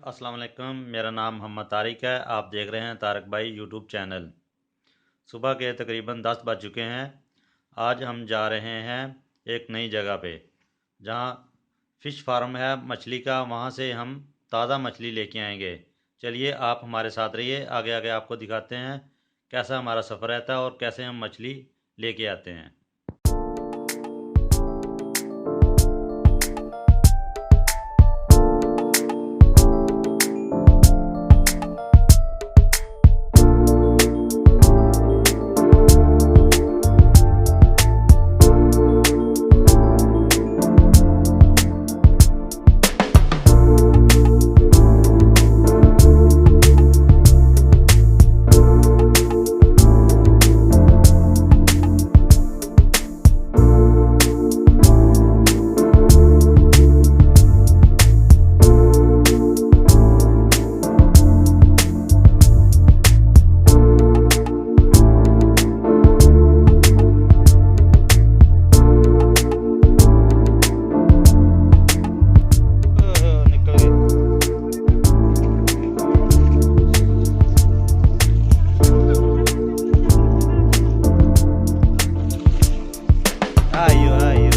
अस्सलाम वालेकुम। मेरा नाम मोहम्मद तारिक है। आप देख रहे हैं तारक भाई यूट्यूब चैनल। सुबह के तकरीबन 10 बज चुके हैं। आज हम जा रहे हैं एक नई जगह पे जहाँ फ़िश फार्म है मछली का। वहाँ से हम ताज़ा मछली लेके आएंगे। चलिए आप हमारे साथ रहिए, आगे आगे आपको दिखाते हैं कैसा हमारा सफ़र रहता है और कैसे हम मछली लेके आते हैं। आइयो आइयो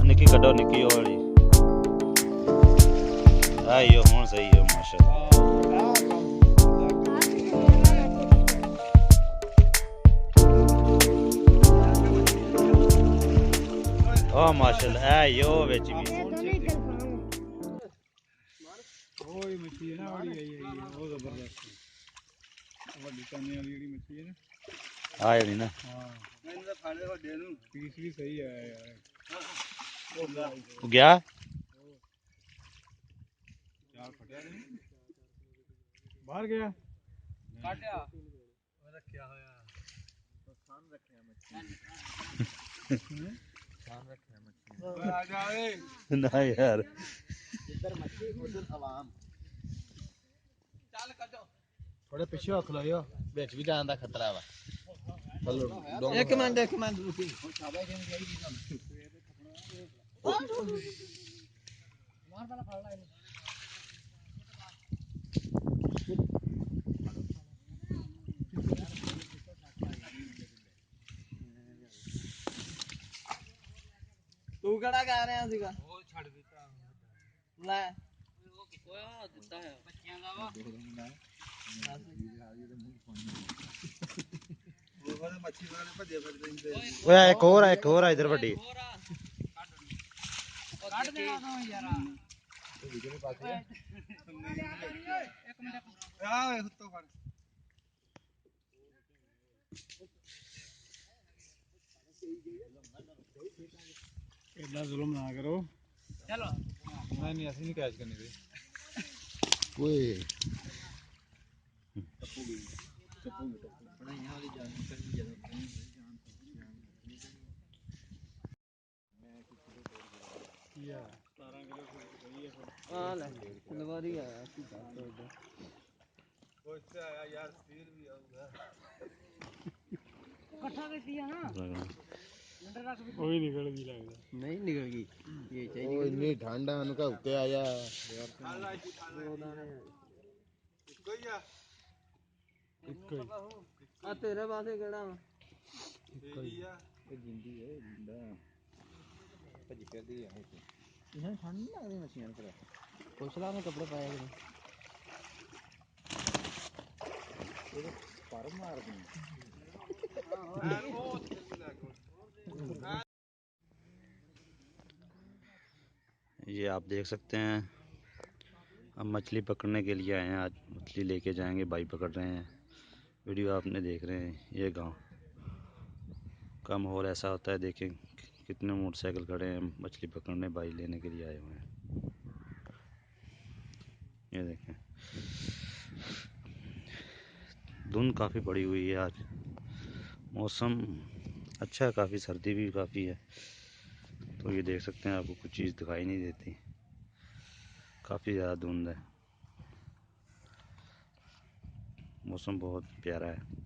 निकी कटो निकी वाली आइयो हुण सही है माशाल्लाह। ओ माशाल्लाह आइयो विच भी ओए मछली है ना बड़ी है वो जबरदस्त है बड़ी तने वाली ਜਿਹੜੀ मछली है ना आ जानी ना। हां मैंने तो फाड़े ਵੱਡੇ ਨੂੰ पीस भी सही आया यार वो गया ਚਾਰ ਫਟਿਆ ਨਹੀਂ ਬਾਹਰ ਗਿਆ ਕਾਟਿਆ ਉਹ ਰੱਖਿਆ ਹੋਇਆ ਸਾਨ ਰੱਖਿਆ ਮੱਛੀ ਸਾਨ ਰੱਖਿਆ ਮੱਛੀ ਓਏ ਆ ਜਾ ਓਏ ना यार ਜਿੱਧਰ ਮੱਛੀ ਉਧਰ ਆਵਾਮ ਚੱਲ ਕੱਢੋ ਥੋੜੇ ਪਿੱਛੇ ਰੱਖ ਲਿਓ ਵਿੱਚ ਵੀ ਜਾਣ ਦਾ ਖਤਰਾ ਵਾ ਇੱਕ ਮਿੰਟ ਰੁਕੀ ਹੁਣ ਸ਼ਾਬਾਸ਼ ਇਹਨੂੰ ਚਾਹੀਦੀ ਤੁਹਾਨੂੰ ਮਾਰ ਵਾਲਾ ਫੜ ਲੈ ਇਹਨੂੰ ਤੂੰ ਕਿਹੜਾ ਕਹਿ ਰਿਹਾ ਸੀਗਾ ਉਹ ਛੱਡ ਦਿੱਤਾ ਲੈ ਉਹ ਆ ਦਿੱਤਾ ਹੈ ਬੱਚਿਆਂ ਦਾ ਵਾ ਉਹ ਵਾਲਾ ਮੱਛੀ ਵਾਲੇ ਭੱਜੇ ਫਿਰਦੇ ओए एक और है इधर बड़ी ਕੱਢ ਦੇਣਾ ਤੂੰ ਯਾਰ ਵੀਡੀਓ ਪਾਸੇ ਇੱਕ ਮਿੰਟ ਆ ਓਏ ਹੁੱਤੋਂ ਫੜ इतना जुल्म ना करो चलो नहीं ऐसे नहीं कैच करने दे ओए कोई निकल गई लगता नहीं निकल गई ये चाहिए ओ इतनी ठंड है उनका ऊपर आ जा यार कोई या आ तेरे पासे केड़ा कोई या ये जिंदी है जिंदा भजी करदी है इन्हें ठंड नहीं लगदी मछलियां पर पुछला ने कपड़े पाए कि ये पर मार दी ये आप देख सकते हैं हम मछली पकड़ने के लिए आए हैं। आज मछली लेके जाएंगे, भाई पकड़ रहे हैं। वीडियो आपने देख रहे हैं। ये गांव का माहौल ऐसा होता है। देखें कितने मोटरसाइकिल खड़े हैं, मछली पकड़ने भाई लेने के लिए आए हुए हैं। ये देखें धुंध काफ़ी पड़ी हुई है। आज मौसम अच्छा है, काफ़ी सर्दी भी काफ़ी है। तो ये देख सकते हैं, आपको कुछ चीज़ दिखाई नहीं देती, काफ़ी ज़्यादा धुंध है। मौसम बहुत प्यारा है।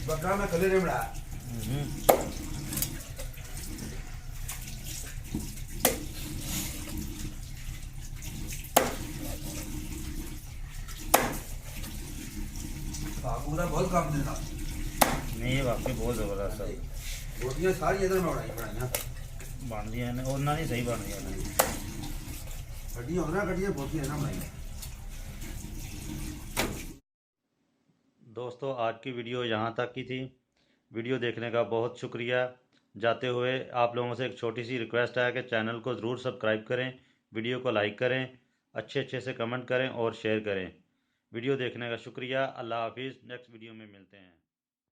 बकरा में कले रे बड़ा बाबू का बहुत काम देना नहीं, वाकई बहुत ज़बरदस्त है। रोटियां सारी इधर में बनाइयां बन रही है और ना नहीं सही बन रही है। गड्डियां होना गड्डियां बहुत ही है ना बनाइयां। दोस्तों, आज की वीडियो यहाँ तक की थी। वीडियो देखने का बहुत शुक्रिया। जाते हुए आप लोगों से एक छोटी सी रिक्वेस्ट है कि चैनल को ज़रूर सब्सक्राइब करें, वीडियो को लाइक करें, अच्छे से कमेंट करें और शेयर करें। वीडियो देखने का शुक्रिया। अल्लाह हाफिज़। नेक्स्ट वीडियो में मिलते हैं।